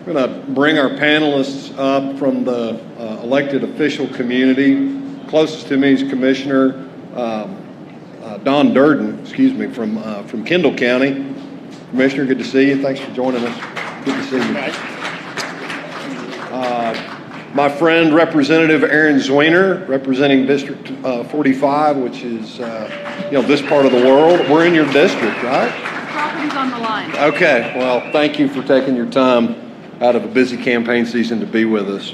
I'm going to bring our panelists up from the elected official community. Closest to me is Commissioner Don Durden, from Kendall County. Commissioner, good to see you. Thanks for joining us. Good to see you. My friend, Representative Erin Zwiener, representing District 45, which is, this part of the world. We're in your district, right? The property's on the line. Okay. Well, thank you for taking your time out of a busy campaign season to be with us.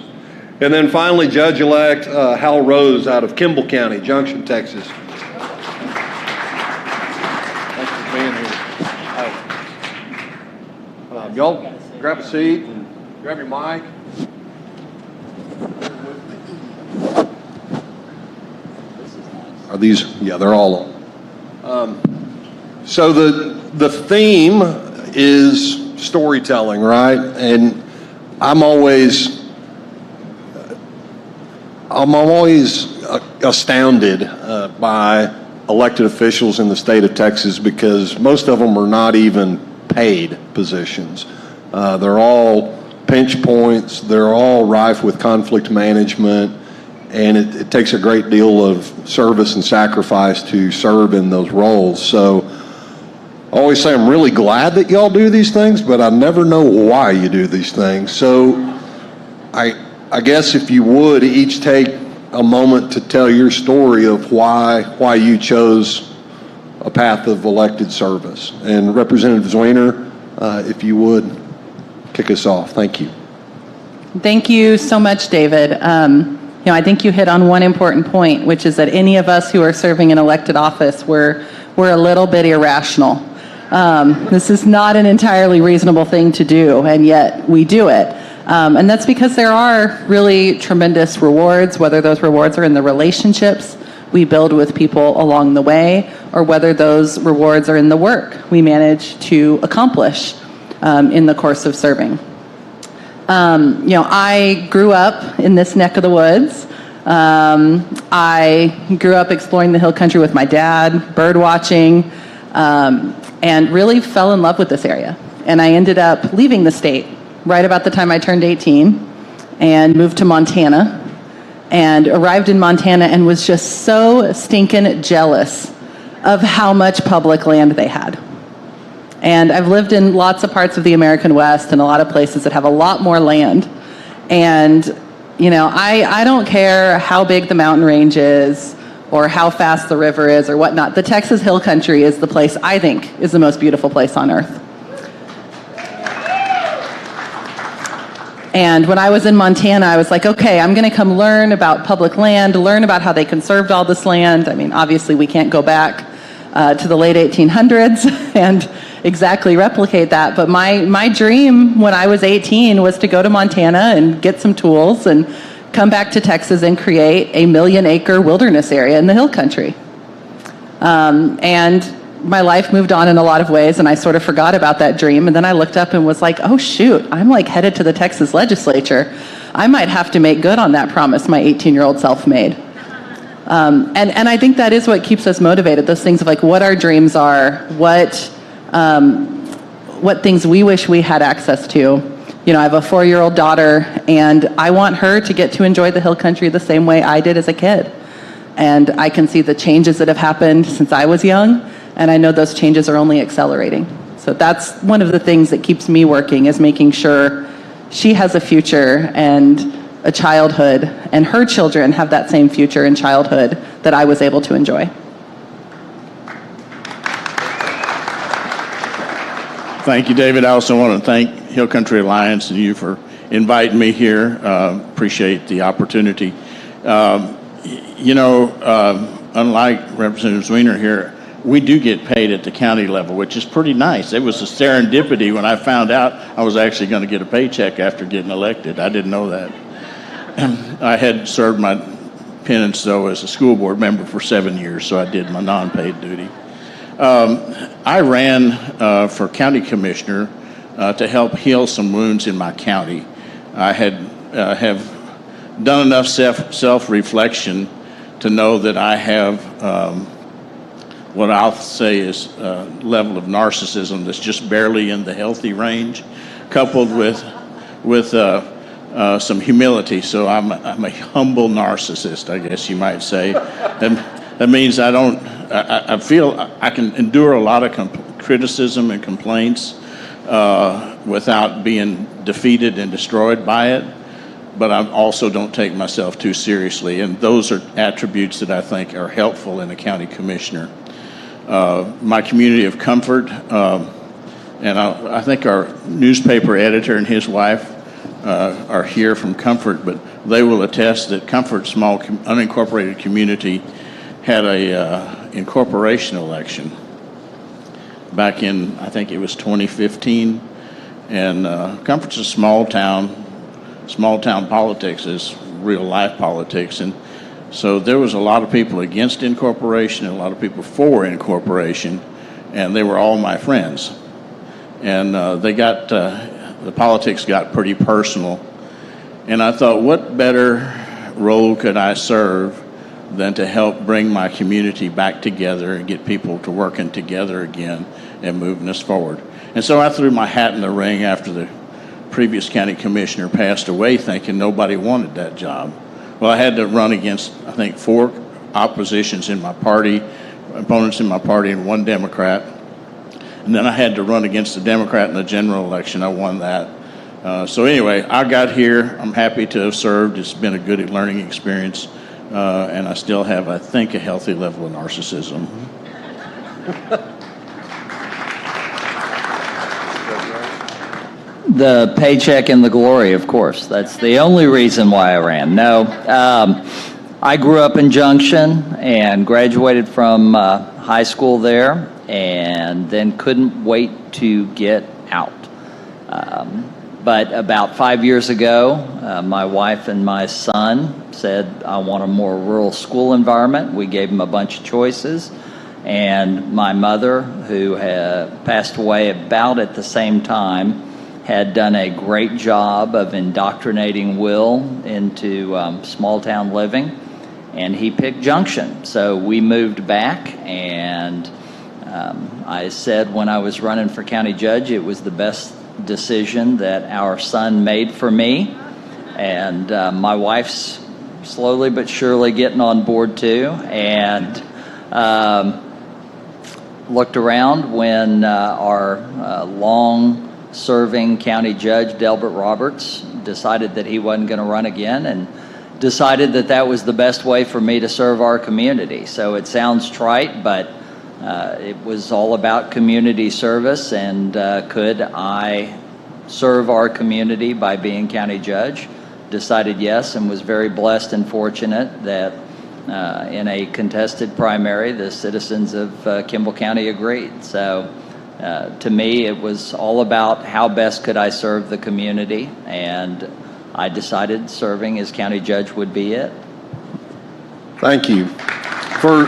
And then finally, Judge-elect Hal Rose out of Kimble County, Junction, Texas. Thanks for being here. Y'all grab a seat and grab your mic. Are these? Yeah, they're all on. So the theme is storytelling, right? And I'm always astounded by elected officials in the state of Texas because most of them are not even paid positions. They're all pinch points. They're all rife with conflict management. And it takes a great deal of service and sacrifice to serve in those roles. So I always say I'm really glad that y'all do these things, but I never know why you do these things. So I guess if you would each take a moment to tell your story of why you chose a path of elected service. And Representative Zwiener, if you would kick us off. Thank you. Thank you so much, David. I think you hit on one important point, which is that any of us who are serving in elected office, we're a little bit irrational. This is not an entirely reasonable thing to do, and yet we do it. And that's because there are really tremendous rewards, whether those rewards are in the relationships we build with people along the way, or whether those rewards are in the work we manage to accomplish in the course of serving. I grew up in this neck of the woods. I grew up exploring the hill country with my dad, bird watching, and really fell in love with this area. And I ended up leaving the state right about the time I turned 18 and moved to Montana and arrived in Montana and was just so stinking jealous of how much public land they had. And I've lived in lots of parts of the American West and a lot of places that have a lot more land. And, I don't care how big the mountain range is or how fast the river is or whatnot. The Texas Hill Country is the place I think is the most beautiful place on earth. And when I was in Montana, I was like, okay, I'm going to come learn about public land, learn about how they conserved all this land. I mean, obviously we can't go back to the late 1800s and exactly replicate that. But my dream when I was 18 was to go to Montana and get some tools and come back to Texas and create a 1 million acre wilderness area in the hill country. And my life moved on in a lot of ways and I sort of forgot about that dream. And then I looked up and was like, oh shoot, I'm like headed to the Texas legislature. I might have to make good on that promise my 18-year-old self made. And I think that is what keeps us motivated, those things of like what our dreams are, what things we wish we had access to. I have a 4-year-old daughter, and I want her to get to enjoy the hill country the same way I did as a kid. And I can see the changes that have happened since I was young, and I know those changes are only accelerating. So that's one of the things that keeps me working, is making sure she has a future and a childhood, and her children have that same future and childhood that I was able to enjoy. Thank you, David. I also want to thank Hill Country Alliance and you for inviting me here. Appreciate the opportunity. Unlike Representative Zwiener here, we do get paid at the county level, which is pretty nice. It was a serendipity when I found out I was actually going to get a paycheck after getting elected. I didn't know that. I had served my penance, though, as a school board member for 7 years, so I did my non-paid duty. I ran for county commissioner to help heal some wounds in my county. I have done enough self-reflection to know that I have what I'll say is a level of narcissism that's just barely in the healthy range, coupled with with some humility. So I'm a humble narcissist, I guess you might say. That means I feel I can endure a lot of criticism and complaints without being defeated and destroyed by it. But I also don't take myself too seriously, and those are attributes that I think are helpful in a county commissioner. My community of comfort, and I think our newspaper editor and his wife are here from Comfort, but they will attest that Comfort, small unincorporated community, had a incorporation election back in, I think it was 2015, and Comfort's a small town. Small town politics is real life politics, and so there was a lot of people against incorporation and a lot of people for incorporation, and they were all my friends. And the politics got pretty personal, and I thought, what better role could I serve than to help bring my community back together and get people to working together again and moving us forward. And so I threw my hat in the ring after the previous county commissioner passed away, thinking nobody wanted that job. Well, I had to run against, I think, 4 oppositions in my party, opponents in my party, and 1 Democrat. And then I had to run against the Democrat in the general election. I won that. So anyway, I got here. I'm happy to have served. It's been a good learning experience. And I still have, I think, a healthy level of narcissism. The paycheck and the glory, of course. That's the only reason why I ran. No, I grew up in Junction and graduated from high school there, and then couldn't wait to get out. But about 5 years ago, my wife and my son said, I want a more rural school environment. We gave them a bunch of choices. And my mother, who had passed away about at the same time, had done a great job of indoctrinating Will into small town living, and he picked Junction. So we moved back, and I said when I was running for county judge, it was the best decision that our son made for me. And my wife's slowly but surely getting on board too, and looked around when our long-serving county judge, Delbert Roberts, decided that he wasn't going to run again, and decided that that was the best way for me to serve our community. So it sounds trite, but it was all about community service, and could I serve our community by being county judge? Decided yes, and was very blessed and fortunate that in a contested primary, the citizens of Kimble County agreed. So to me, it was all about how best could I serve the community, and I decided serving as county judge would be it. Thank you. For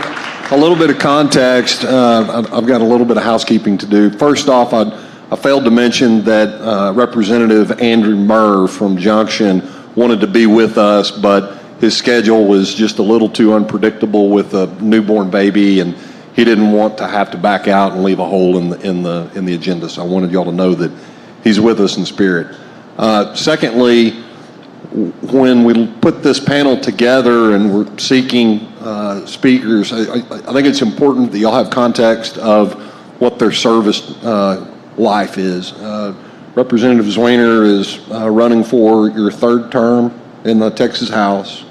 a little bit of context, I've got a little bit of housekeeping to do. First off, I failed to mention that Representative Andrew Murr from Junction wanted to be with us, but his schedule was just a little too unpredictable with a newborn baby, and he didn't want to have to back out and leave a hole in the agenda. So I wanted y'all to know that he's with us in spirit. Secondly, when we put this panel together and we're seeking speakers, I think it's important that y'all have context of what their service life is. Representative Zwiener is running for your 3rd term in the Texas House.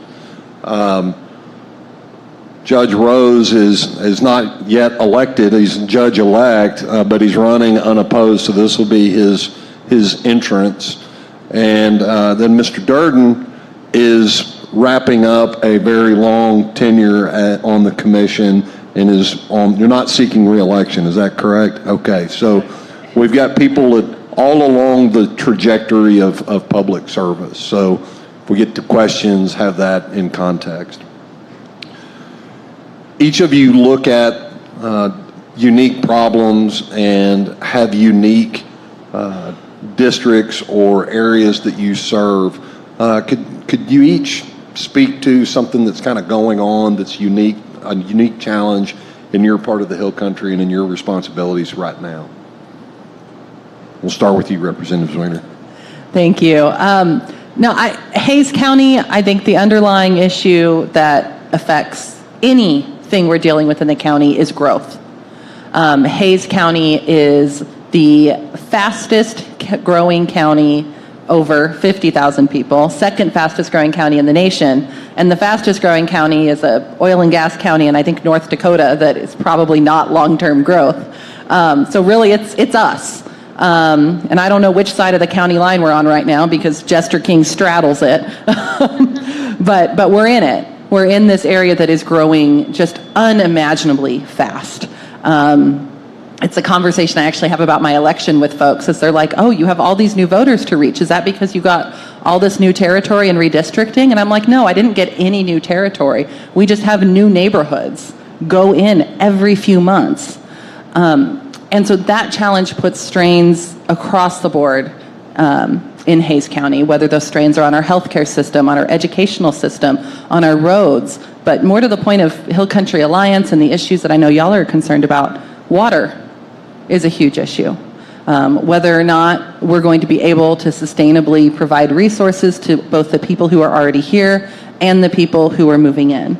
Judge Rose is not yet elected. He's judge-elect, but he's running unopposed, so this will be his entrance. And then Mr. Durden is wrapping up a very long tenure on the commission and you're not seeking re-election, is that correct? Okay, so we've got people all along the trajectory of public service. So if we get to questions, have that in context. Each of you look at unique problems and have unique districts or areas that you serve. Could you each speak to something that's kind of going on that's unique, a unique challenge in your part of the Hill Country and in your responsibilities right now? We'll start with you, Representative Zwiener. Thank you. No, Hayes County, I think the underlying issue that affects anything we're dealing with in the county is growth. Hayes County is the fastest growing county, over 50,000 people, second fastest growing county in the nation, and the fastest growing county is a oil and gas county in, I think, North Dakota that is probably not long-term growth. So really it's us. And I don't know which side of the county line we're on right now because Jester King straddles it. but we're in it. We're in this area that is growing just unimaginably fast. It's a conversation I actually have about my election with folks as they're like, oh, you have all these new voters to reach. Is that because you got all this new territory and redistricting? And I'm like, no, I didn't get any new territory. We just have new neighborhoods go in every few months. And so that challenge puts strains across the board in Hayes County, whether those strains are on our healthcare system, on our educational system, on our roads. But more to the point of Hill Country Alliance and the issues that I know y'all are concerned about, water is a huge issue. Whether or not we're going to be able to sustainably provide resources to both the people who are already here and the people who are moving in.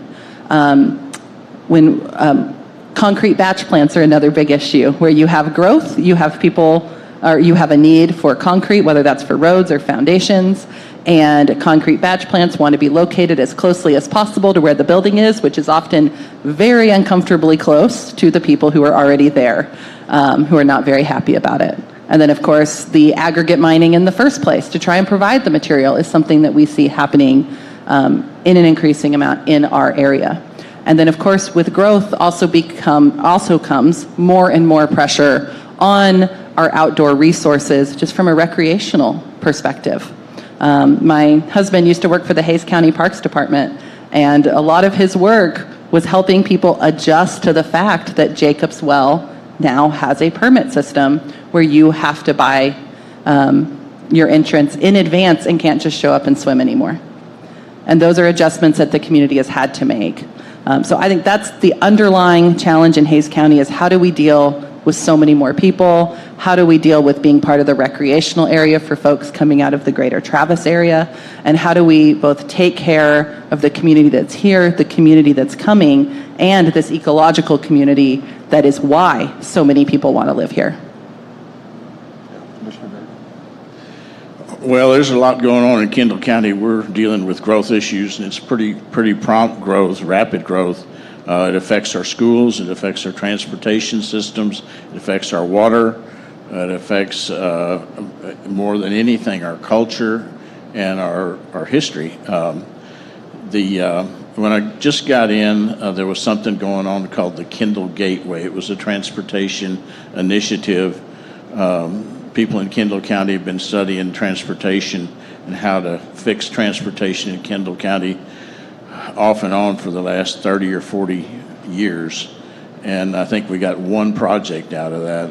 Concrete batch plants are another big issue where you have growth, you have people, or you have a need for concrete, whether that's for roads or foundations, and concrete batch plants want to be located as closely as possible to where the building is, which is often very uncomfortably close to the people who are already there, who are not very happy about it. And then, of course, the aggregate mining in the first place to try and provide the material is something that we see happening in an increasing amount in our area. And then, of course, with growth also comes more and more pressure on our outdoor resources, just from a recreational perspective. My husband used to work for the Hayes County Parks Department, and a lot of his work was helping people adjust to the fact that Jacob's Well now has a permit system where you have to buy your entrance in advance and can't just show up and swim anymore. And those are adjustments that the community has had to make. So I think that's the underlying challenge in Hayes County is how do we deal with so many more people? How do we deal with being part of the recreational area for folks coming out of the greater Travis area? And how do we both take care of the community that's here, the community that's coming, and this ecological community that is why so many people want to live here? Well, there's a lot going on in Kendall County. We're dealing with growth issues, and it's pretty prompt growth, rapid growth. It affects our schools, it affects our transportation systems, it affects our water, it affects more than anything our culture and our history. When I just got in, there was something going on called the Kendall Gateway. It was a transportation initiative. People in Kendall County have been studying transportation and how to fix transportation in Kendall County off and on for the last 30 or 40 years. And I think we got one project out of that.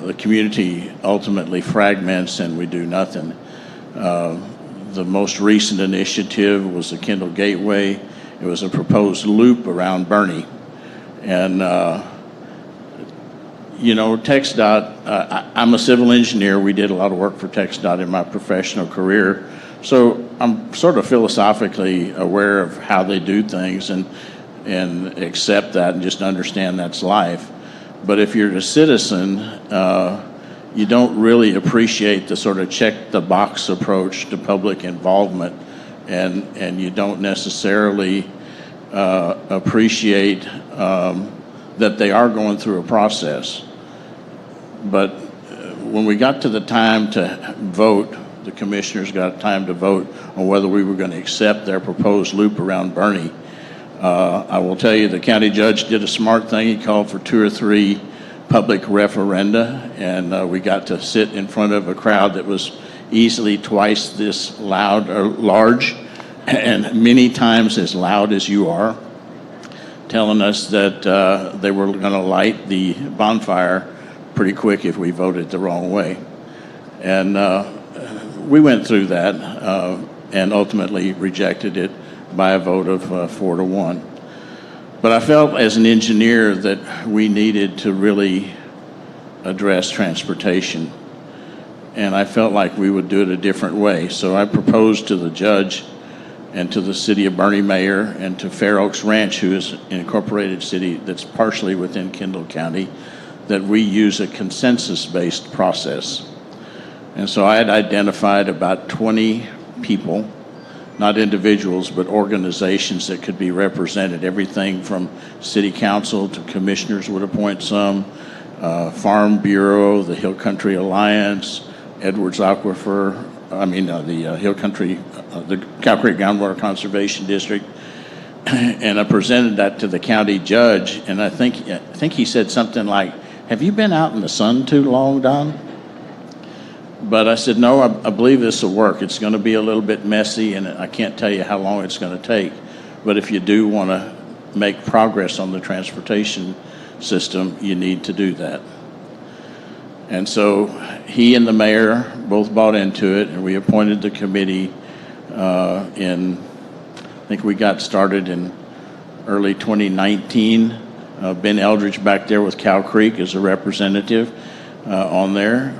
The community ultimately fragments and we do nothing. The most recent initiative was the Kendall Gateway. It was a proposed loop around Bernie. And TxDOT, I'm a civil engineer. We did a lot of work for TxDOT in my professional career. So I'm sort of philosophically aware of how they do things and accept that and just understand that's life. But if you're a citizen, you don't really appreciate the sort of check the box approach to public involvement, and you don't necessarily appreciate that they are going through a process. But when we got to the time to vote, the commissioners got time to vote on whether we were going to accept their proposed loop around Bernie. I will tell you, the county judge did a smart thing. He called for 2 or 3 public referenda, and we got to sit in front of a crowd that was easily twice this loud or large and many times as loud as you are, telling us that they were going to light the bonfire pretty quick if we voted the wrong way. And we went through that and ultimately rejected it by a vote of 4-1. But I felt as an engineer that we needed to really address transportation. and I felt like we would do it a different way. So I proposed to the judge and to the city of Bernie mayor and to Fair Oaks Ranch, who is an incorporated city that's partially within Kendall County, that we use a consensus-based process. And so I had identified about 20 people, not individuals, but organizations that could be represented. Everything from city council to commissioners would appoint some, Farm Bureau, the Hill Country Alliance, Edwards Aquifer, the Hill Country, the Cow Creek Groundwater Conservation District. And I presented that to the county judge, and I think he said something like, "Have you been out in the sun too long, Don?" But I said, "No, I believe this will work. It's going to be a little bit messy, and I can't tell you how long it's going to take. But if you do want to make progress on the transportation system, you need to do that." And so he and the mayor both bought into it, and we appointed the committee I think we got started in early 2019. Ben Eldridge back there with Cow Creek is a representative on there,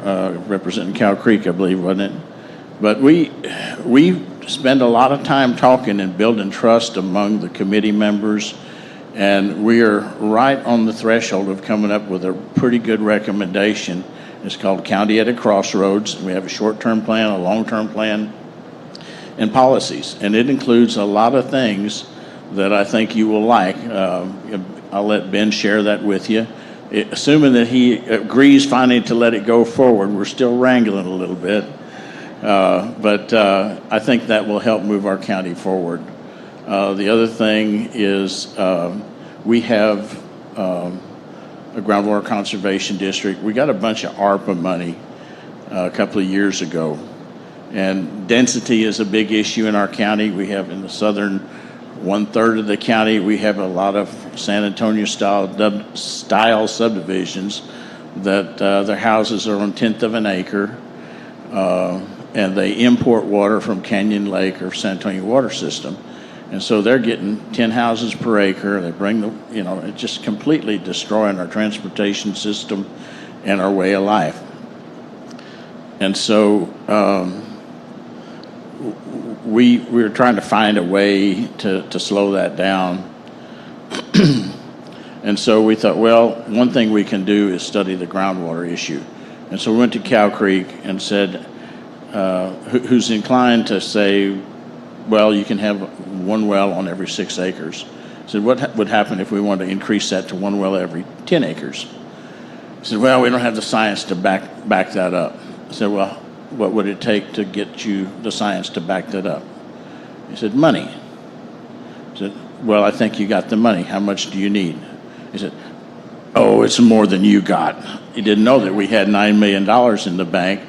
representing Cow Creek, I believe, wasn't it? But we spend a lot of time talking and building trust among the committee members, and we are right on the threshold of coming up with a pretty good recommendation. It's called County at a Crossroads. We have a short-term plan, a long-term plan, and policies, and it includes a lot of things that I think you will like. I'll let Ben share that with you. Assuming that he agrees finally to let it go forward, we're still wrangling a little bit, but I think that will help move our county forward. The other thing is we have a groundwater conservation district. We got a bunch of ARPA money a couple of years ago, and density is a big issue in our county. We have in the southern 1/3 of the county, we have a lot of San Antonio style subdivisions that their houses are on 1/10 of an acre, and they import water from Canyon Lake or San Antonio water system. And so they're getting 10 houses per acre. They bring it's just completely destroying our transportation system and our way of life. And so we're trying to find a way to slow that down. And so we thought, well, one thing we can do is study the groundwater issue. And so we went to Cow Creek and said, who's inclined to say, well, you can have one well on every 6 acres. I said, what would happen if we wanted to increase that to one well every 10 acres? I said, well, we don't have the science to back that up. I said, well, what would it take to get you the science to back that up? He said, money. I said, well, I think you got the money. How much do you need? He said, oh, it's more than you got. He didn't know that we had $9 million in the bank.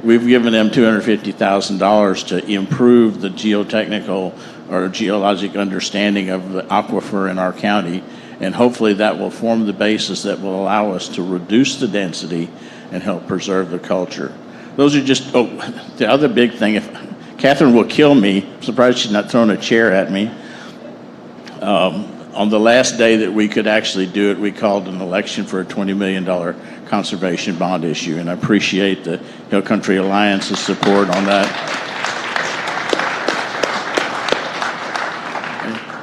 We've given them $250,000 to improve the geotechnical or geologic understanding of the aquifer in our county, and hopefully that will form the basis that will allow us to reduce the density and help preserve the culture. Those are just, the other big thing, if Catherine will kill me, I'm surprised she's not throwing a chair at me. On the last day that we could actually do it, we called an election for a $20 million conservation bond issue, and I appreciate the Hill Country Alliance's support on that.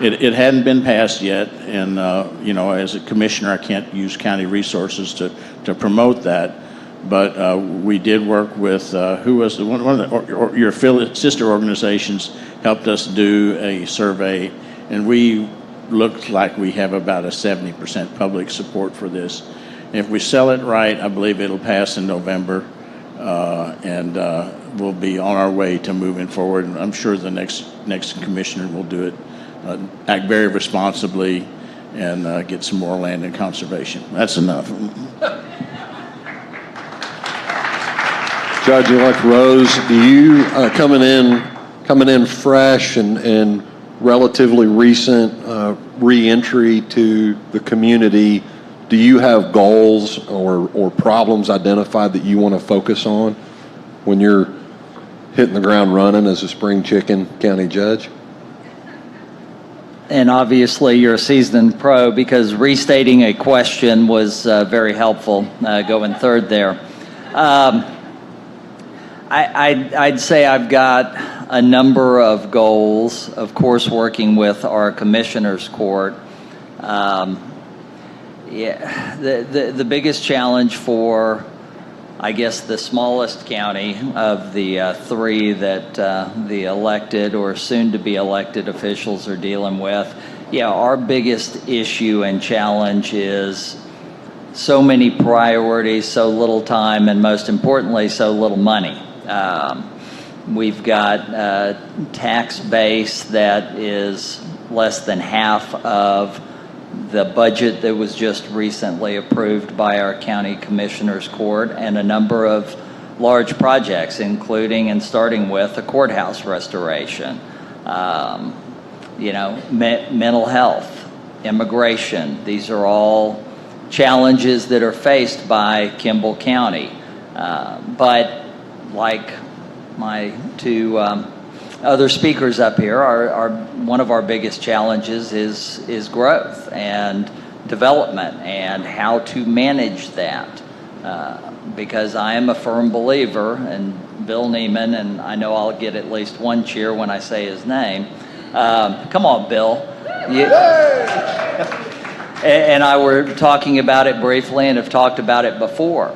It hadn't been passed yet, and as a commissioner, I can't use county resources to promote that. But we did work with who was one of your sister organizations helped us do a survey, and we looked like we have about a 70% public support for this. And if we sell it right, I believe it'll pass in November, and we'll be on our way to moving forward. And I'm sure the next commissioner will do it, act very responsibly, and get some more land in conservation. That's enough. Judge-elect Rose, do you coming in fresh and relatively recent re-entry to the community, do you have goals or problems identified that you want to focus on when you're hitting the ground running as a spring chicken county judge? And obviously you're a seasoned pro, because restating a question was very helpful, going third there. I'd say I've got a number of goals. Of course, working with our commissioners court. The biggest challenge for, I guess, the smallest county of the three that the elected or soon-to-be elected officials are dealing with, our biggest issue and challenge is so many priorities, so little time, and most importantly, so little money. We've got a tax base that is less than half of the budget that was just recently approved by our county commissioners court, and a number of large projects, including and starting with a courthouse restoration, mental health, immigration. These are all challenges that are faced by Kimble County. But like my two other speakers up here, are one of our biggest challenges is growth and development and how to manage that. Because I am a firm believer, and Bill Neiman, and I know I'll get at least one cheer when I say his name. Come on, Bill. And I were talking about it briefly and have talked about it before.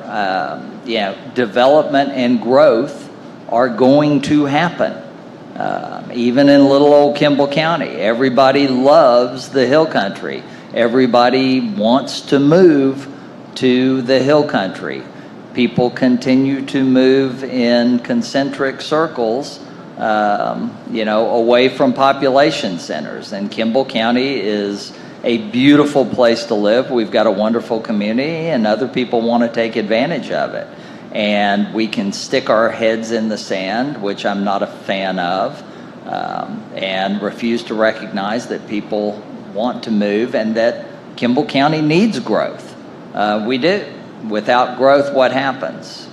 Development and growth are going to happen. Even in little old Kimble County, everybody loves the hill country. Everybody wants to move to the hill country. People continue to move in concentric circles, away from population centers. And Kimble County is a beautiful place to live. We've got a wonderful community, and other people want to take advantage of it. And we can stick our heads in the sand, which I'm not a fan of, and refuse to recognize that people want to move and that Kimble County needs growth. We do. Without growth, what happens?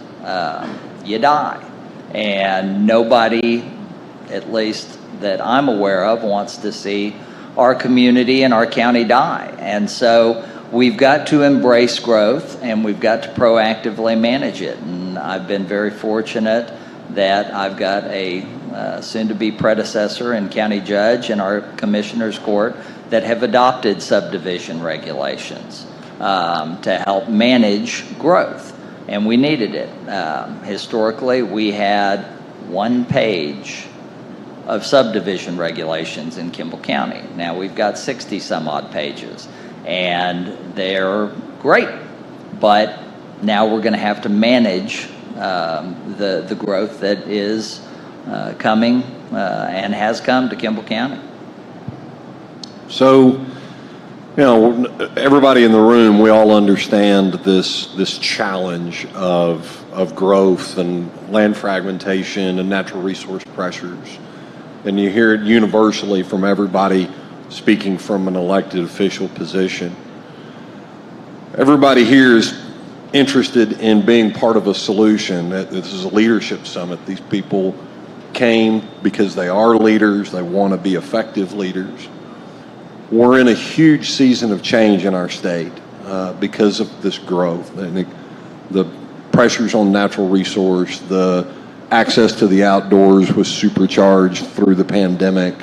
You die. And nobody, at least that I'm aware of, wants to see our community and our county die. And so we've got to embrace growth, and we've got to proactively manage it. And I've been very fortunate that I've got a soon-to-be predecessor and county judge in our commissioners court that have adopted subdivision regulations to help manage growth. And we needed it. Historically, we had one page of subdivision regulations in Kimble County. Now we've got 60 some odd pages, and they're great, but now we're going to have to manage the growth that is coming and has come to Kimble County. So, everybody in the room, we all understand this challenge of growth and land fragmentation and natural resource pressures. And you hear it universally from everybody speaking from an elected official position. Everybody here is interested in being part of a solution. This is a leadership summit. These people came because they are leaders. They want to be effective leaders. We're in a huge season of change in our state because of this growth. And the pressures on natural resource, the access to the outdoors was supercharged through the pandemic.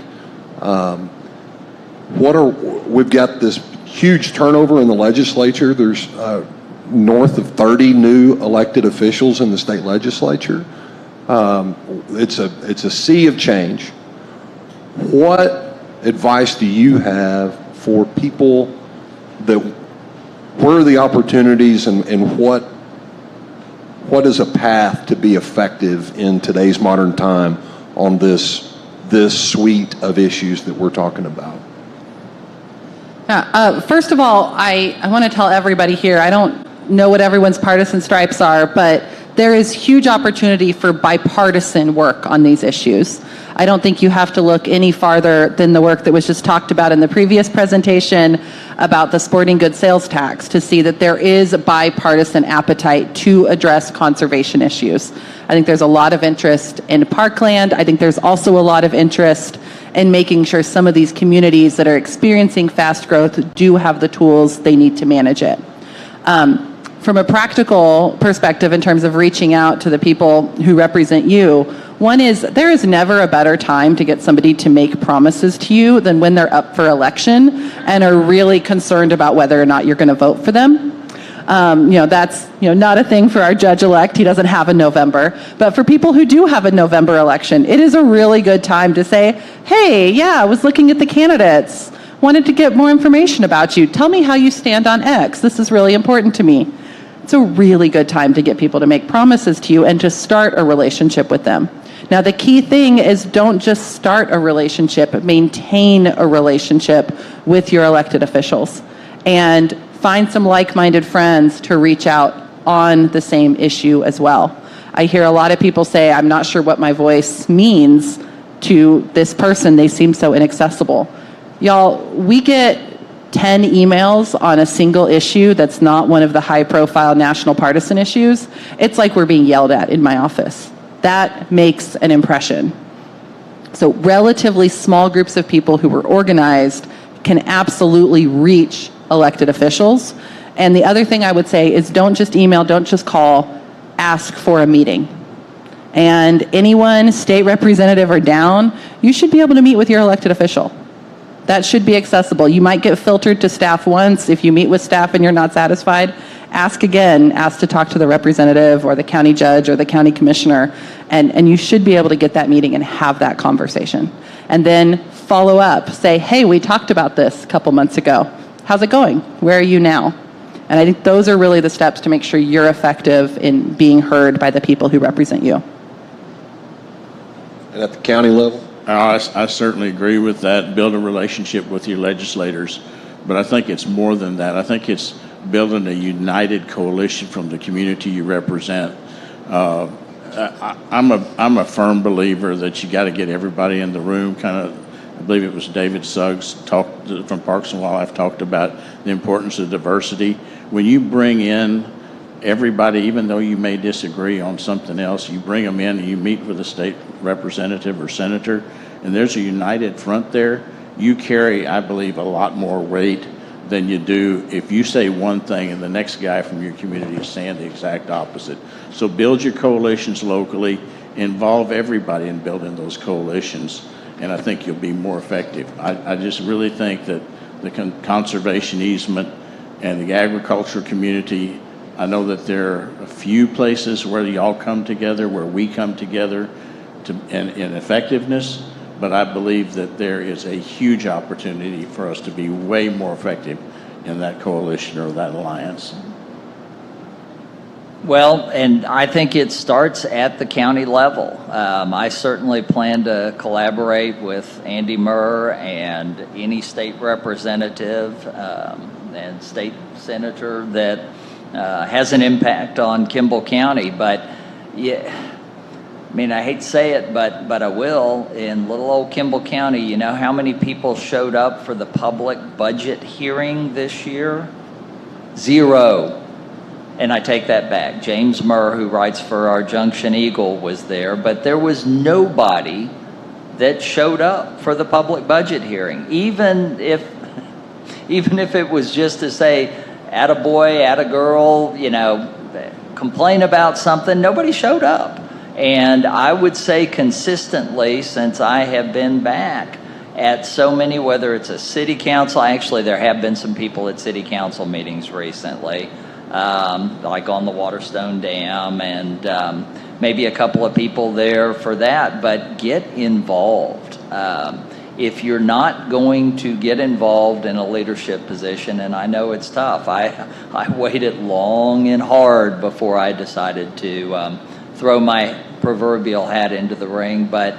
We've got this huge turnover in the legislature. There's north of 30 new elected officials in the state legislature. It's a sea of change. What advice do you have for people where are the opportunities and what is a path to be effective in today's modern time on this suite of issues that we're talking about? First of all, I want to tell everybody here, I don't know what everyone's partisan stripes are, but there is huge opportunity for bipartisan work on these issues. I don't think you have to look any farther than the work that was just talked about in the previous presentation about the sporting goods sales tax to see that there is a bipartisan appetite to address conservation issues. I think there's a lot of interest in parkland. I think there's also a lot of interest in making sure some of these communities that are experiencing fast growth do have the tools they need to manage it. from a practical perspective in terms of reaching out to the people who represent you, one is there is never a better time to get somebody to make promises to you than when they're up for election and are really concerned about whether or not you're going to vote for them. That's not a thing for our judge-elect. He doesn't have a November. But for people who do have a November election, it is a really good time to say, hey, yeah, I was looking at the candidates. Wanted to get more information about you. Tell me how you stand on X. This is really important to me. It's a really good time to get people to make promises to you and to start a relationship with them. Now, the key thing is don't just start a relationship, maintain a relationship with your elected officials. And find some like-minded friends to reach out on the same issue as well. I hear a lot of people say, I'm not sure what my voice means to this person. They seem so inaccessible. Y'all, we get 10 emails on a single issue that's not one of the high-profile national partisan issues. It's like we're being yelled at in my office. That makes an impression. So relatively small groups of people who were organized can absolutely reach elected officials. And the other thing I would say is don't just email, don't just call, ask for a meeting. And anyone, state representative or down, you should be able to meet with your elected official. That should be accessible. You might get filtered to staff once. If you meet with staff and you're not satisfied, ask again. Ask to talk to the representative or the county judge or the county commissioner. And you should be able to get that meeting and have that conversation. And then follow up. Say, hey, we talked about this a couple months ago. How's it going? Where are you now? And I think those are really the steps to make sure you're effective in being heard by the people who represent you. And at the county level? I certainly agree with that. Build a relationship with your legislators. But I think it's more than that. I think it's building a united coalition from the community you represent. I'm a firm believer that you got to get everybody in the room. Kind of, I believe it was David Suggs from Parks and Wildlife talked about the importance of diversity. When you bring in everybody, even though you may disagree on something else, you bring them in and you meet with a state representative or senator, and there's a united front there, you carry, I believe, a lot more weight than you do if you say one thing and the next guy from your community is saying the exact opposite. So build your coalitions locally, involve everybody in building those coalitions, and I think you'll be more effective. I just really think that the conservation easement and the agricultural community, I know that there are a few places where y'all come together, where we come together in effectiveness, but I believe that there is a huge opportunity for us to be way more effective in that coalition or that alliance. Well, and I think it starts at the county level. I certainly plan to collaborate with Andy Murr and any state representative and state senator that has an impact on Kimble County. But yeah, I mean, I hate to say it, but I will. In little old Kimble County, you know how many people showed up for the public budget hearing this year? 0. And I take that back. James Murr, who writes for our Junction Eagle, was there, but there was nobody that showed up for the public budget hearing, even if it was just to say, attaboy, attagirl, complain about something. Nobody showed up. And I would say consistently, since I have been back at so many, whether it's a city council, actually there have been some people at city council meetings recently, like on the Waterstone Dam, and maybe a couple of people there for that, but get involved. If you're not going to get involved in a leadership position, and I know it's tough, I waited long and hard before I decided to throw my proverbial hat into the ring, but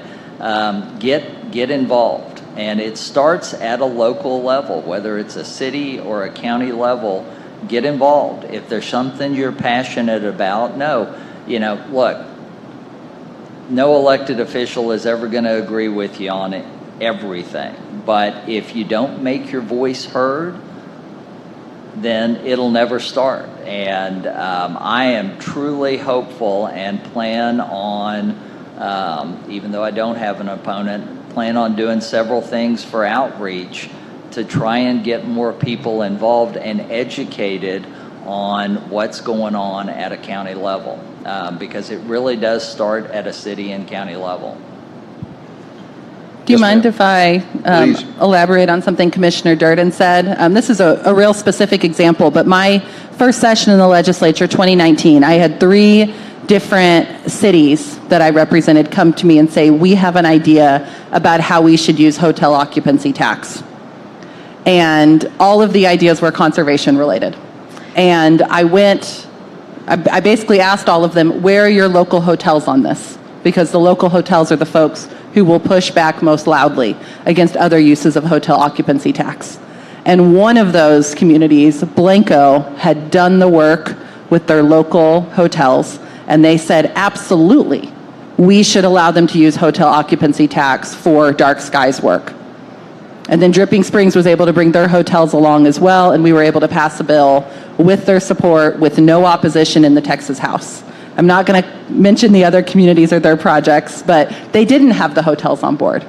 get involved. And it starts at a local level, whether it's a city or a county level. Get involved. If there's something you're passionate about, look, no elected official is ever going to agree with you on everything. But if you don't make your voice heard, then it'll never start. And I am truly hopeful and plan on, even though I don't have an opponent, plan on doing several things for outreach to try and get more people involved and educated on what's going on at a county level, because it really does start at a city and county level. Do you Yes, mind ma'am. if I Please. elaborate on something Commissioner Durden said? This is a real specific example, but my first session in the legislature, 2019, I had 3 different cities that I represented come to me and say, we have an idea about how we should use hotel occupancy tax. And all of the ideas were conservation related. And I basically asked all of them, where are your local hotels on this? Because the local hotels are the folks who will push back most loudly against other uses of hotel occupancy tax. And one of those communities, Blanco, had done the work with their local hotels, and they said, absolutely, we should allow them to use hotel occupancy tax for dark skies work. And then Dripping Springs was able to bring their hotels along as well, and we were able to pass a bill with their support, with no opposition in the Texas House. I'm not going to mention the other communities or their projects, but they didn't have the hotels on board.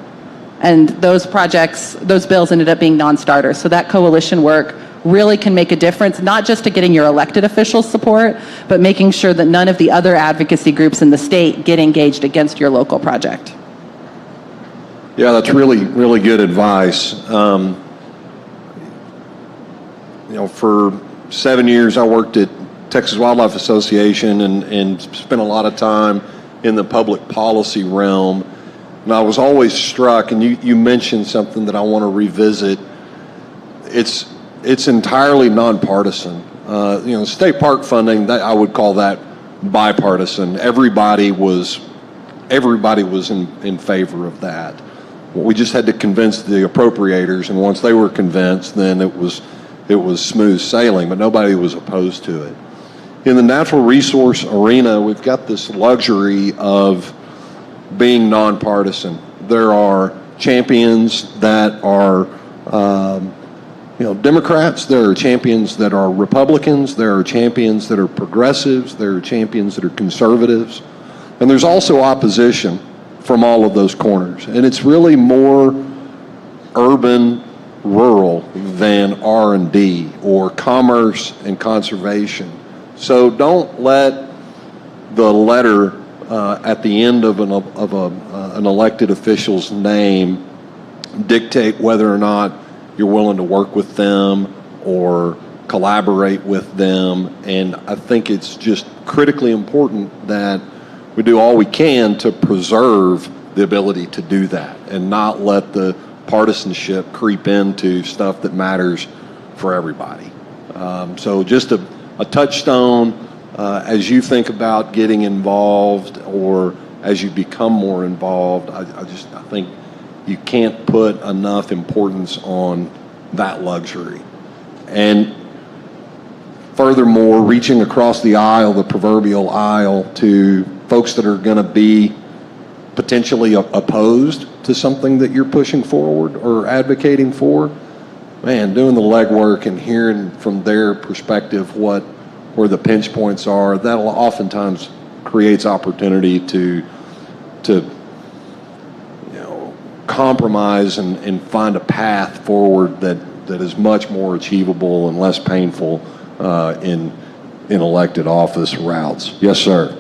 And those projects, those bills ended up being non-starters. So that coalition work really can make a difference, not just to getting your elected officials support, but making sure that none of the other advocacy groups in the state get engaged against your local project. Yeah, that's really, really good advice. For 7 years I worked at Texas Wildlife Association and spent a lot of time in the public policy realm. And I was always struck, and you mentioned something that I want to revisit. It's entirely nonpartisan. State park funding, that I would call that bipartisan. Everybody was in favor of that. We just had to convince the appropriators, and once they were convinced, then it was smooth sailing, but nobody was opposed to it. In the natural resource arena, we've got this luxury of being nonpartisan. There are champions that are Democrats, there are champions that are Republicans, there are champions that are progressives, there are champions that are conservatives, and there's also opposition from all of those corners. And it's really more urban, rural than R&D or commerce and conservation. So don't let the letter at the end of an elected official's name dictate whether or not you're willing to work with them or collaborate with them. And I think it's just critically important that we do all we can to preserve the ability to do that and not let the partisanship creep into stuff that matters for everybody. So just a touchstone as you think about getting involved or as you become more involved. I think you can't put enough importance on that luxury. And furthermore, reaching across the aisle, the proverbial aisle, to folks that are going to be potentially opposed to something that you're pushing forward or advocating for, man, doing the legwork and hearing from their perspective where the pinch points are, that'll oftentimes creates opportunity to compromise and find a path forward that is much more achievable and less painful in elected office routes. Yes, sir.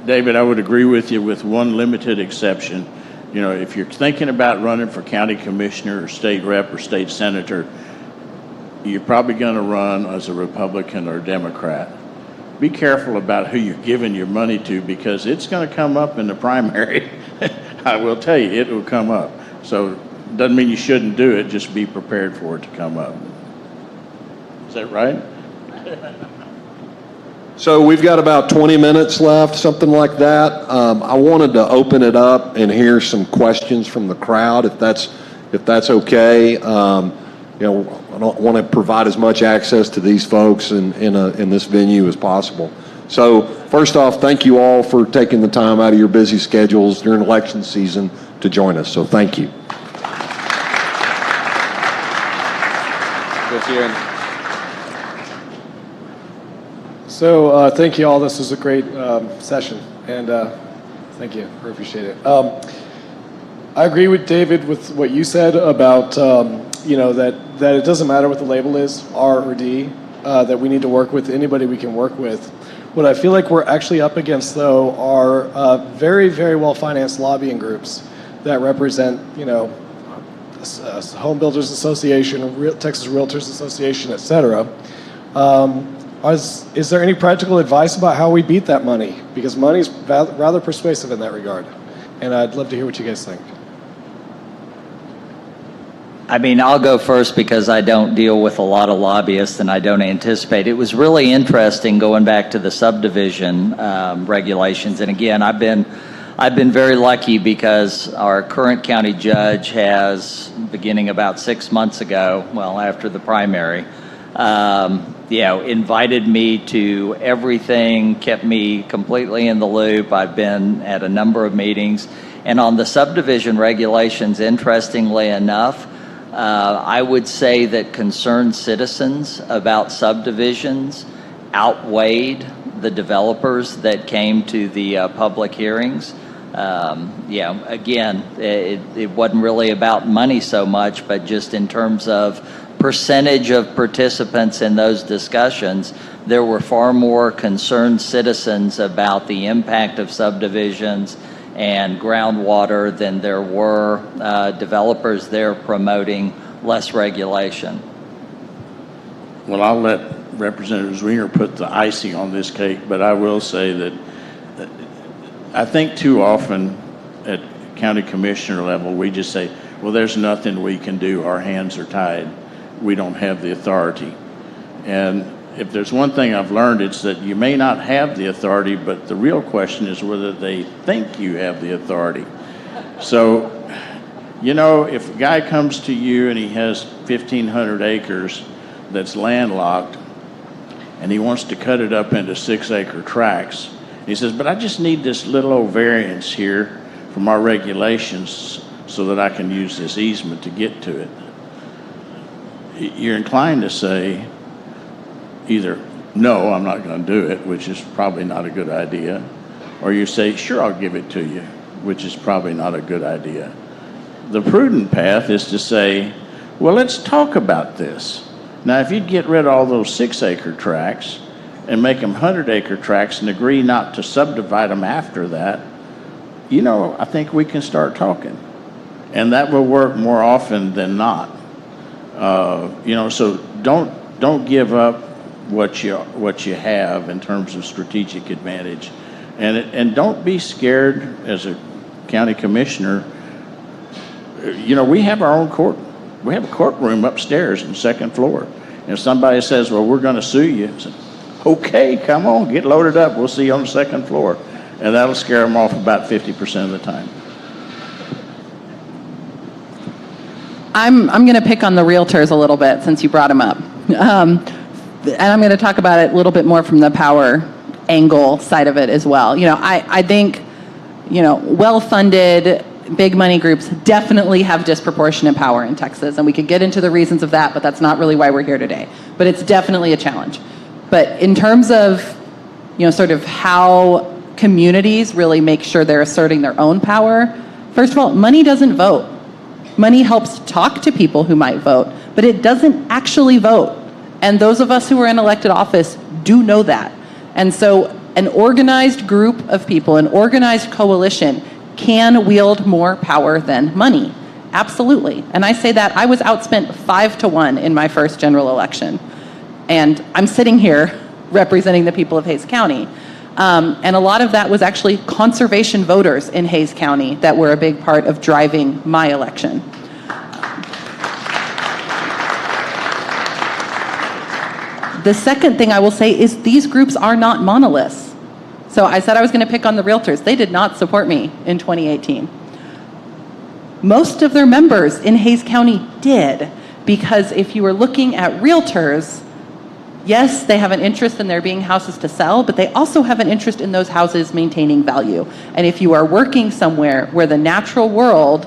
David, I would agree with you with one limited exception. If you're thinking about running for county commissioner or state rep or state senator, you're probably going to run as a Republican or a Democrat. Be careful about who you're giving your money to, because it's going to come up in the primary. I will tell you, it will come up. So doesn't mean you shouldn't do it, just be prepared for it to come up. Is that right? So we've got about 20 minutes left, something like that. I wanted to open it up and hear some questions from the crowd, if that's okay. I don't want to provide as much access to these folks in this venue as possible. So first off, thank you all for taking the time out of your busy schedules during election season to join us. So thank you. So thank you all. This was a great session, and thank you. I appreciate it. I agree with David with what you said about that it doesn't matter what the label is, R or D. that we need to work with anybody we can work with. What I feel like we're actually up against, though, are very, very well-financed lobbying groups that represent, Home Builders Association, Texas Realtors Association, et cetera. Is there any practical advice about how we beat that money? Because money is rather persuasive in that regard. And I'd love to hear what you guys think. I mean, I'll go first because I don't deal with a lot of lobbyists and I don't anticipate. It was really interesting going back to the subdivision regulations. And again, I've been very lucky because our current county judge has, beginning about 6 months ago, well, after the primary, invited me to everything, kept me completely in the loop. I've been at a number of meetings. And on the subdivision regulations, interestingly enough, I would say that concerned citizens about subdivisions outweighed the developers that came to the public hearings. Again, it wasn't really about money so much, but just in terms of percentage of participants in those discussions, there were far more concerned citizens about the impact of subdivisions and groundwater than there were developers there promoting less regulation. Well, I'll let Representative Zwiener put the icing on this cake, but I will say that I think too often at county commissioner level, we just say, well, there's nothing we can do. Our hands are tied. We don't have the authority. And if there's one thing I've learned, it's that you may not have the authority, but the real question is whether they think you have the authority. So, if a guy comes to you and he has 1,500 acres that's landlocked and he wants to cut it up into 6-acre tracts, he says, but I just need this little old variance here from our regulations so that I can use this easement to get to it. You're inclined to say either, no, I'm not going to do it, which is probably not a good idea, or you say, sure, I'll give it to you, which is probably not a good idea. The prudent path is to say, well, let's talk about this. Now, if you'd get rid of all those 6-acre tracts and make them 100-acre tracts and agree not to subdivide them after that, I think we can start talking. And that will work more often than not. So don't give up what you have in terms of strategic advantage, and don't be scared as a county commissioner. We have our own court. We have a courtroom upstairs on the second floor. And if somebody says, well, we're going to sue you, say, okay, come on, get loaded up. We'll see you on the second floor. And that'll scare them off about 50% of the time. I'm going to pick on the realtors a little bit since you brought them up. And I'm going to talk about it a little bit more from the power angle side of it as well. I think, well-funded, big money groups definitely have disproportionate power in Texas. And we could get into the reasons of that, but that's not really why we're here today. But it's definitely a challenge. But in terms of, sort of how communities really make sure they're asserting their own power, first of all, money doesn't vote. Money helps talk to people who might vote, but it doesn't actually vote. And those of us who are in elected office do know that. And so an organized group of people, an organized coalition, can wield more power than money. Absolutely. And I say that I was outspent 5-1 in my first general election. And I'm sitting here representing the people of Hays County. And a lot of that was actually conservation voters in Hays County that were a big part of driving my election. The second thing I will say is these groups are not monoliths. So I said I was going to pick on the realtors. They did not support me in 2018. Most of their members in Hays County did, because if you were looking at realtors, yes, they have an interest in there being houses to sell, but they also have an interest in those houses maintaining value. And if you are working somewhere where the natural world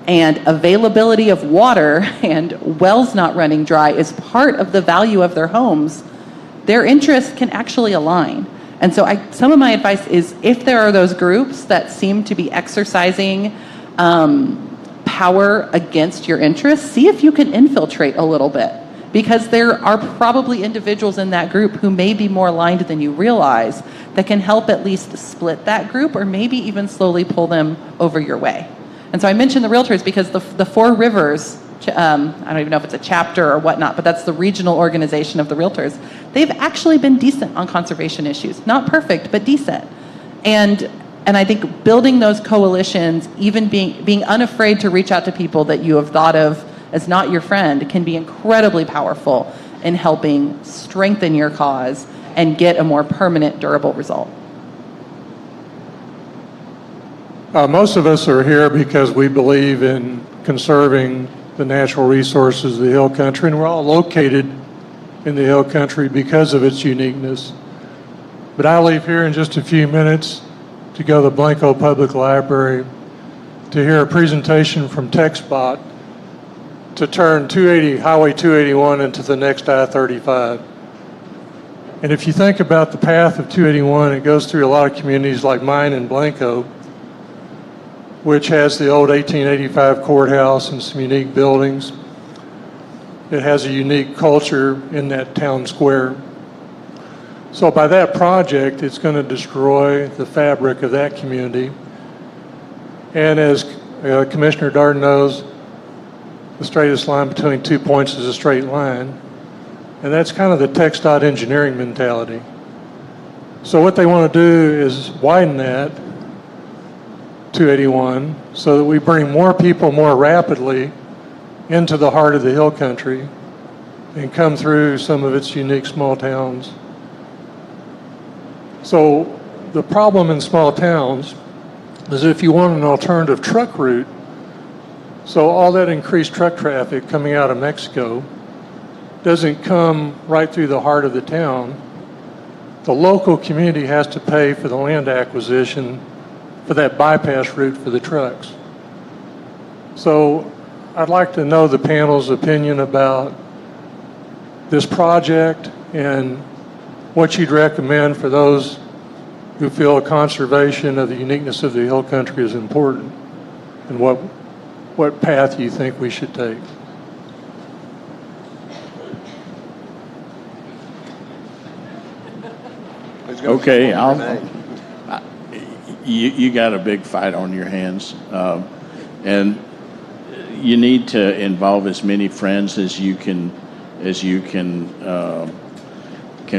and availability of water and wells not running dry is part of the value of their homes, their interests can actually align. And so some of my advice is, if there are those groups that seem to be exercising power against your interests, see if you can infiltrate a little bit because there are probably individuals in that group who may be more aligned than you realize that can help at least split that group or maybe even slowly pull them over your way. And so I mentioned the realtors because the Four Rivers, I don't even know if it's a chapter or whatnot, but that's the regional organization of the realtors. They've actually been decent on conservation issues. Not perfect, but decent. And I think building those coalitions, even being unafraid to reach out to people that you have thought of as not your friend, can be incredibly powerful in helping strengthen your cause and get a more permanent, durable result. Most of us are here because we believe in conserving the natural resources of the Hill Country, and we're all located in the Hill Country because of its uniqueness. But I leave here in just a few minutes to go to the Blanco Public Library to hear a presentation from TechSpot to turn Highway 281 into the next I-35. And if you think about the path of 281, it goes through a lot of communities like mine in Blanco, which has the old 1885 courthouse and some unique buildings. It has a unique culture in that town square. So by that project, it's going to destroy the fabric of that community. And as Commissioner Durden knows, the straightest line between 2 points is a straight line. And that's kind of the TxDOT engineering mentality. So what they want to do is widen that 281 so that we bring more people more rapidly into the heart of the Hill Country and come through some of its unique small towns. So the problem in small towns is if you want an alternative truck route, so all that increased truck traffic coming out of Mexico doesn't come right through the heart of the town. The local community has to pay for the land acquisition for that bypass route for the trucks. So I'd like to know the panel's opinion about this project and what you'd recommend for those who feel conservation of the uniqueness of the Hill Country is important, and what path you think we should take. Okay, you got a big fight on your hands, and you need to involve as many friends as you can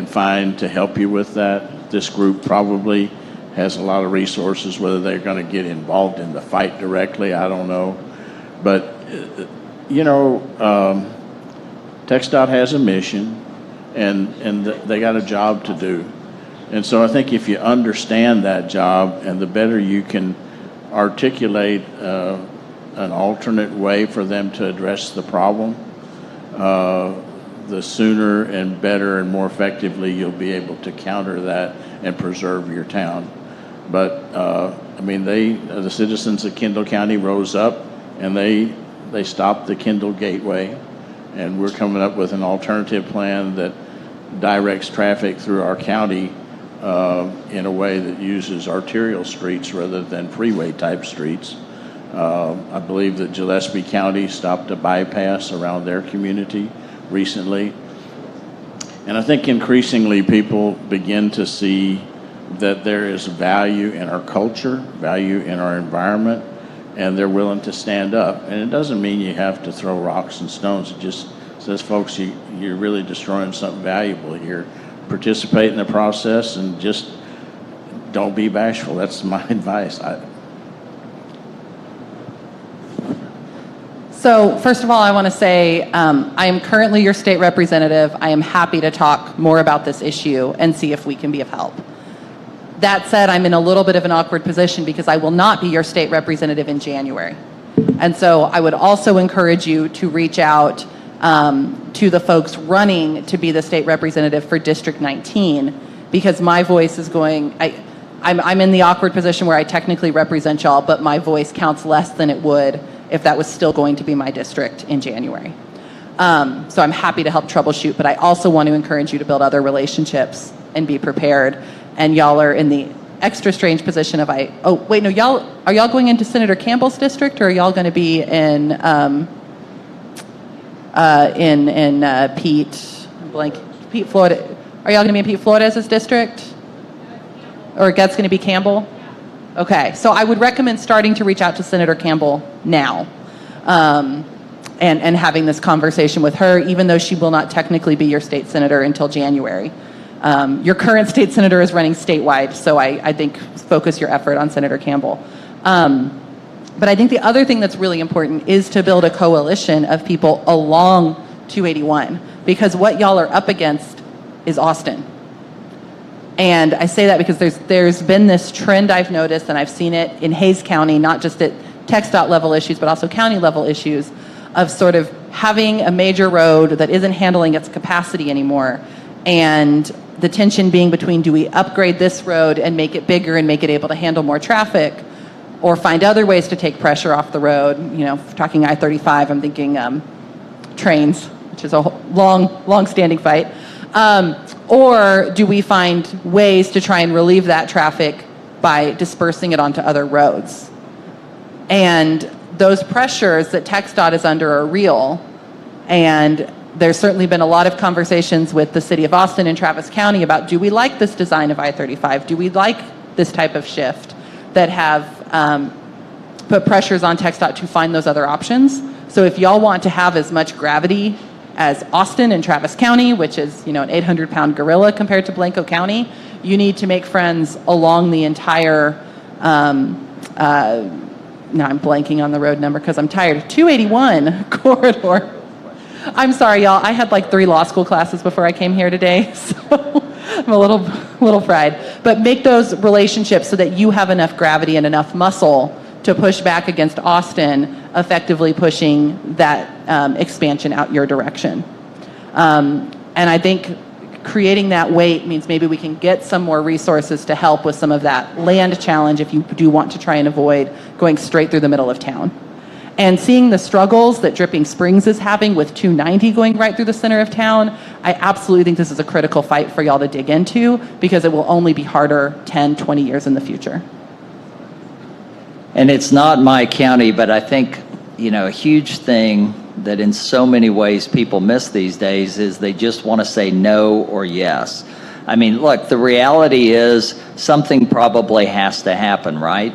find to help you with that. This group probably has a lot of resources. Whether they're going to get involved in the fight directly, I don't know. But TxDOT has a mission, and they got a job to do. And so I think if you understand that job, and the better you can articulate an alternate way for them to address the problem, the sooner and better and more effectively you'll be able to counter that and preserve your town. But the citizens of Kendall County rose up and they stopped the Kendall Gateway, and we're coming up with an alternative plan that directs traffic through our county in a way that uses arterial streets rather than freeway type streets. I believe that Gillespie County stopped a bypass around their community recently. And I think increasingly people begin to see that there is value in our culture, value in our environment, and they're willing to stand up. And it doesn't mean you have to throw rocks and stones. It just says, folks, you're really destroying something valuable here. Participate in the process and just don't be bashful. That's my advice. So first of all, I want to say I am currently your state representative. I am happy to talk more about this issue and see if we can be of help. That said, I'm in a little bit of an awkward position because I will not be your state representative in January. And so I would also encourage you to reach out to the folks running to be the state representative for District 19, because my voice is going, I'm in the awkward position where I technically represent y'all, but my voice counts less than it would if that was still going to be my district in January. So I'm happy to help troubleshoot, but I also want to encourage you to build other relationships and be prepared. And y'all are in the extra strange position of are y'all going into Senator Campbell's district, or are y'all going to be in in Pete Florida. Are y'all going to be in Pete Florida's district? Or that's going to be Campbell? Okay, so I would recommend starting to reach out to Senator Campbell now and having this conversation with her, even though she will not technically be your state senator until January. Your current state senator is running statewide, so I think focus your effort on Senator Campbell. But I think the other thing that's really important is to build a coalition of people along 281, because what y'all are up against is Austin. And I say that because there's been this trend I've noticed, and I've seen it in Hays County, not just at TxDOT level issues, but also county level issues, of sort of having a major road that isn't handling its capacity anymore, and the tension being between, do we upgrade this road and make it bigger and make it able to handle more traffic, or find other ways to take pressure off the road? You know, talking I-35, I'm thinking trains, which is a long-standing fight. Or do we find ways to try and relieve that traffic by dispersing it onto other roads? And those pressures that TxDOT is under are real. And there's certainly been a lot of conversations with the city of Austin and Travis County about, do we like this design of I-35? Do we like this type of shift that have put pressures on TxDOT to find those other options? So if y'all want to have as much gravity as Austin and Travis County, which is, you know, an 800-pound gorilla compared to Blanco County, you need to make friends along the entire, now I'm blanking on the road number because I'm tired, 281 corridor. I'm sorry, y'all. I had like 3 law school classes before I came here today, so I'm a little fried. But make those relationships so that you have enough gravity and enough muscle to push back against Austin, effectively pushing that expansion out your direction. And I think creating that weight means maybe we can get some more resources to help with some of that land challenge if you do want to try and avoid going straight through the middle of town. And seeing the struggles that Dripping Springs is having with 290 going right through the center of town, I absolutely think this is a critical fight for y'all to dig into, because it will only be harder 10, 20 years in the future. And it's not my county, but I think, you know, a huge thing that in so many ways people miss these days is they just want to say no or yes. I mean, look, the reality is something probably has to happen, right?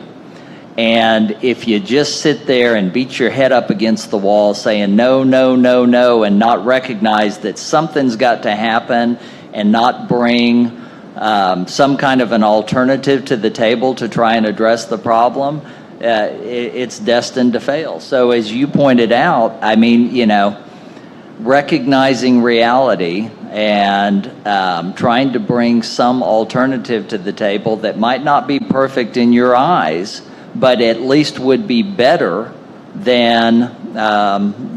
And if you just sit there and beat your head up against the wall saying no, no, no, no, and not recognize that something's got to happen and not bring some kind of an alternative to the table to try and address the problem, it's destined to fail. So as you pointed out, I mean, you know, recognizing reality and trying to bring some alternative to the table that might not be perfect in your eyes, but at least would be better than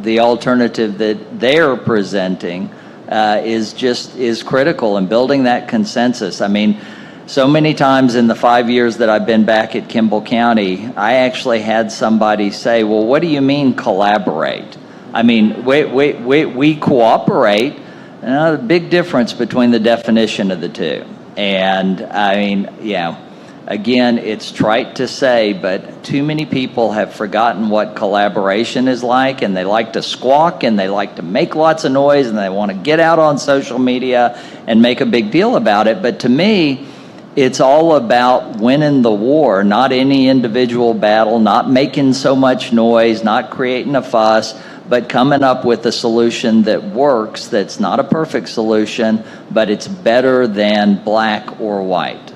the alternative that they're presenting is critical in building that consensus. I mean, so many times in the 5 years that I've been back at Kimble County, I actually had somebody say, well, what do you mean collaborate? I mean, we cooperate. The big difference between the definition of the two. And I mean, yeah, again, it's trite to say, but too many people have forgotten what collaboration is like, and they like to squawk, and they like to make lots of noise, and they want to get out on social media and make a big deal about it. But to me, it's all about winning the war, not any individual battle, not making so much noise, not creating a fuss, but coming up with a solution that works, that's not a perfect solution, but it's better than black or white.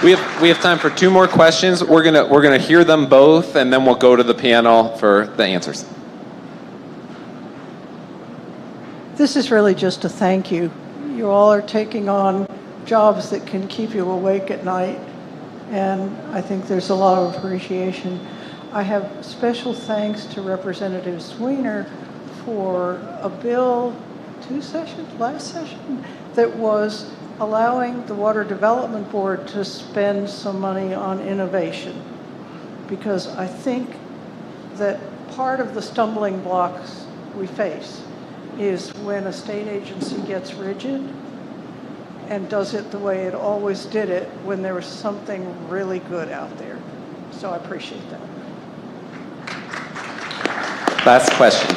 We have time for 2 more questions. We're gonna hear them both, and then we'll go to the panel for the answers. This is really just a thank you. You all are taking on jobs that can keep you awake at night, and I think there's a lot of appreciation. I have special thanks to Representative Zwiener for a bill last session, that was allowing the Water Development Board to spend some money on innovation. Because I think that part of the stumbling blocks we face is when a state agency gets rigid and does it the way it always did it when there was something really good out there. So I appreciate that. Last question.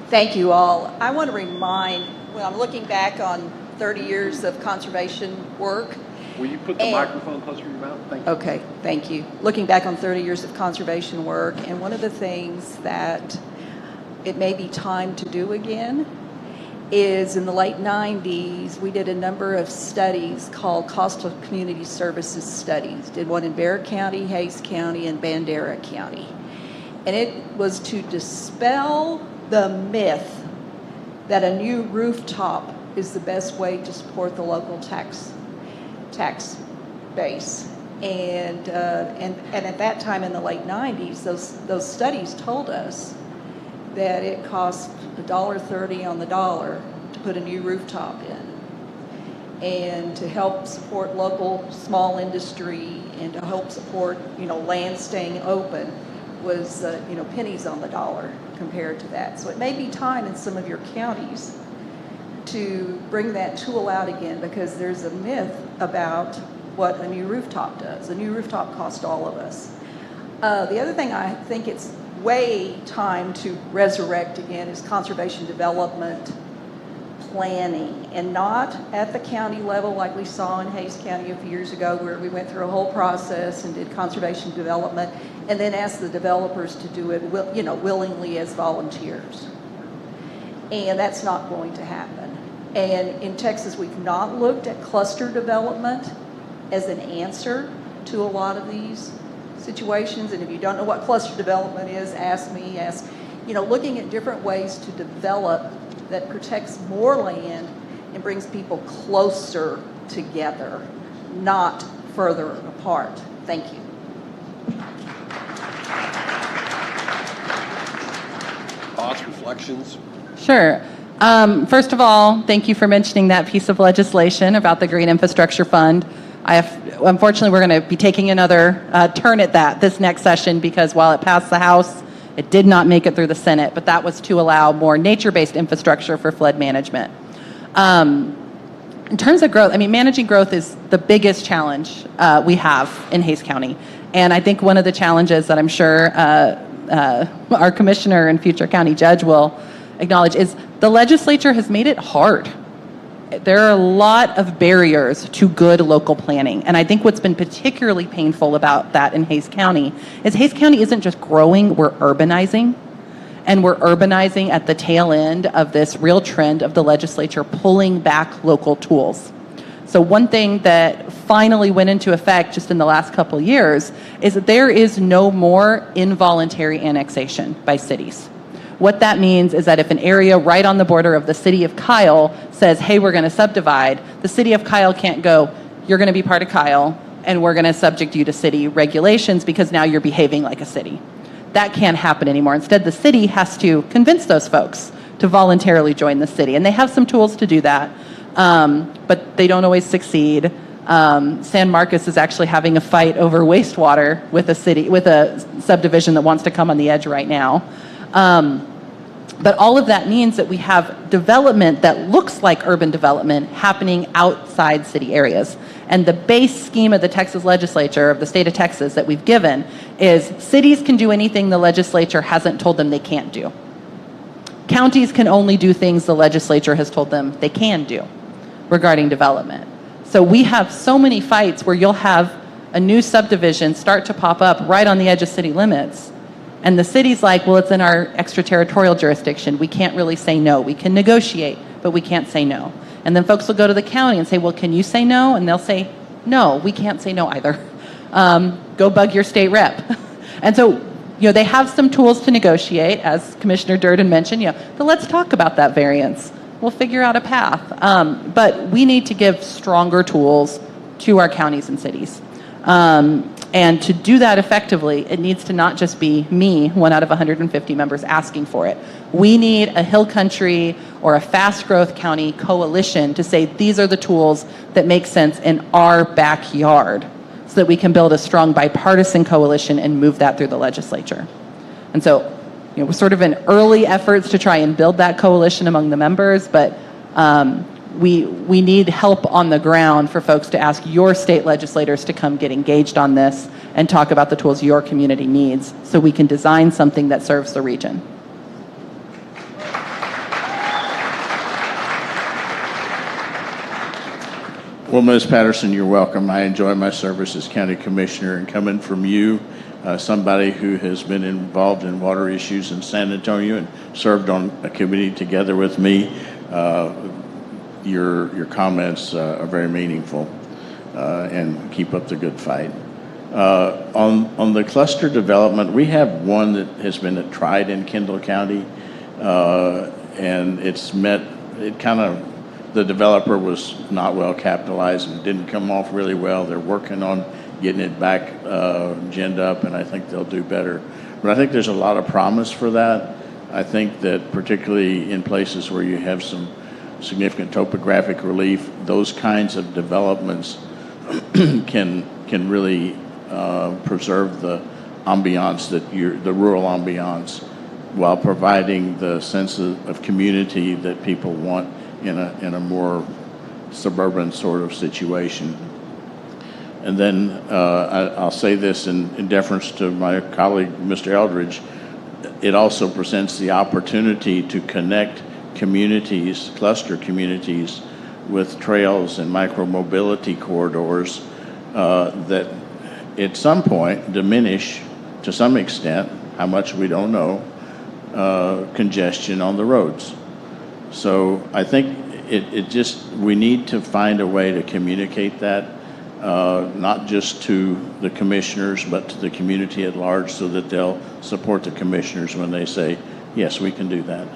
Thank you all. I want to remind, when I'm looking back on 30 years of conservation work. Will you put the microphone closer to your mouth? Thank you. Okay, thank you. Looking back on 30 years of conservation work, and one of the things that it may be time to do again is in the late 90s, we did a number of studies called Coastal Community Services Studies. Did one in Bexar County, Hayes County, and Bandera County. And it was to dispel the myth that a new rooftop is the best way to support the local tax base. And at that time in the late 90s, those studies told us that it cost $1.30 on the dollar to put a new rooftop in, and to help support local small industry and to help support land staying open was pennies on the dollar compared to that. So it may be time in some of your counties to bring that tool out again, because there's a myth about what a new rooftop does. A new rooftop costs all of us. The other thing I think it's way time to resurrect again is conservation development planning, and not at the county level like we saw in Hayes County a few years ago, where we went through a whole process and did conservation development and then asked the developers to do it willingly as volunteers. And that's not going to happen. And in Texas, we've not looked at cluster development as an answer to a lot of these situations. And if you don't know what cluster development is, ask me. Looking at different ways to develop that protects more land and brings people closer together, not further apart. Thank you. Thoughts, reflections? Sure. First of all, thank you for mentioning that piece of legislation about the Green Infrastructure Fund. Unfortunately, we're going to be taking another turn at that this next session, because while it passed the House, it did not make it through the Senate, but that was to allow more nature-based infrastructure for flood management. In terms of growth, managing growth is the biggest challenge we have in Hayes County. And I think one of the challenges that I'm sure our commissioner and future county judge will acknowledge is the legislature has made it hard. There are a lot of barriers to good local planning. And I think what's been particularly painful about that in Hayes County is Hayes County isn't just growing, we're urbanizing. And we're urbanizing at the tail end of this real trend of the legislature pulling back local tools. So one thing that finally went into effect just in the last couple of years is that there is no more involuntary annexation by cities. What that means is that if an area right on the border of the city of Kyle says, hey, we're going to subdivide, the city of Kyle can't go, you're going to be part of Kyle, and we're going to subject you to city regulations because now you're behaving like a city. That can't happen anymore. Instead, the city has to convince those folks to voluntarily join the city. And they have some tools to do that, but they don't always succeed. San Marcos is actually having a fight over wastewater with a subdivision that wants to come on the edge right now. But all of that means that we have development that looks like urban development happening outside city areas. And the base scheme of the Texas legislature, of the state of Texas that we've given, is cities can do anything the legislature hasn't told them they can't do. Counties can only do things the legislature has told them they can do regarding development. So we have so many fights where you'll have a new subdivision start to pop up right on the edge of city limits. And the city's like, well, it's in our extraterritorial jurisdiction. We can't really say no. We can negotiate, but we can't say no. And then folks will go to the county and say, well, can you say no? And they'll say, no, we can't say no either. Go bug your state rep. And so, they have some tools to negotiate, as Commissioner Durden mentioned, but let's talk about that variance. We'll figure out a path. But we need to give stronger tools to our counties and cities. And to do that effectively, it needs to not just be me, one out of 150 members, asking for it. We need a hill country or a fast growth county coalition to say these are the tools that make sense in our backyard so that we can build a strong bipartisan coalition and move that through the legislature. And so, we're sort of in early efforts to try and build that coalition among the members, but we need help on the ground for folks to ask your state legislators to come get engaged on this and talk about the tools your community needs so we can design something that serves the region. Well, Ms. Patterson, you're welcome. I enjoy my service as county commissioner, and coming from you, somebody who has been involved in water issues in San Antonio and served on a committee together with me, your comments are very meaningful, and keep up the good fight. On the cluster development, we have one that has been tried in Kendall County, and the developer was not well capitalized and didn't come off really well. They're working on getting it back ginned up, and I think they'll do better. But I think there's a lot of promise for that. I think that particularly in places where you have some significant topographic relief, those kinds of developments can really preserve the ambiance the rural ambiance, while providing the sense of community that people want in a more suburban sort of situation. And then I'll say this in deference to my colleague, Mr. Eldridge, it also presents the opportunity to connect communities, cluster communities, with trails and micro-mobility corridors that at some point diminish, to some extent, how much we don't know, congestion on the roads. So I think we need to find a way to communicate that, not just to the commissioners, but to the community at large, so that they'll support the commissioners when they say, yes, we can do that.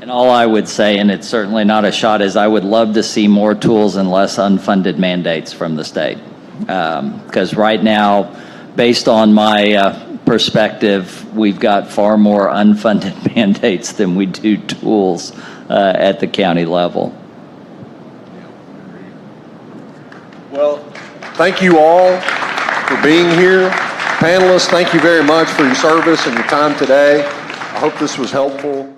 And all I would say, and it's certainly not a shot, is I would love to see more tools and less unfunded mandates from the state. Because right now, based on my perspective, we've got far more unfunded mandates than we do tools at the county level. Well, thank you all for being here. Panelists, thank you very much for your service and your time today. I hope this was helpful.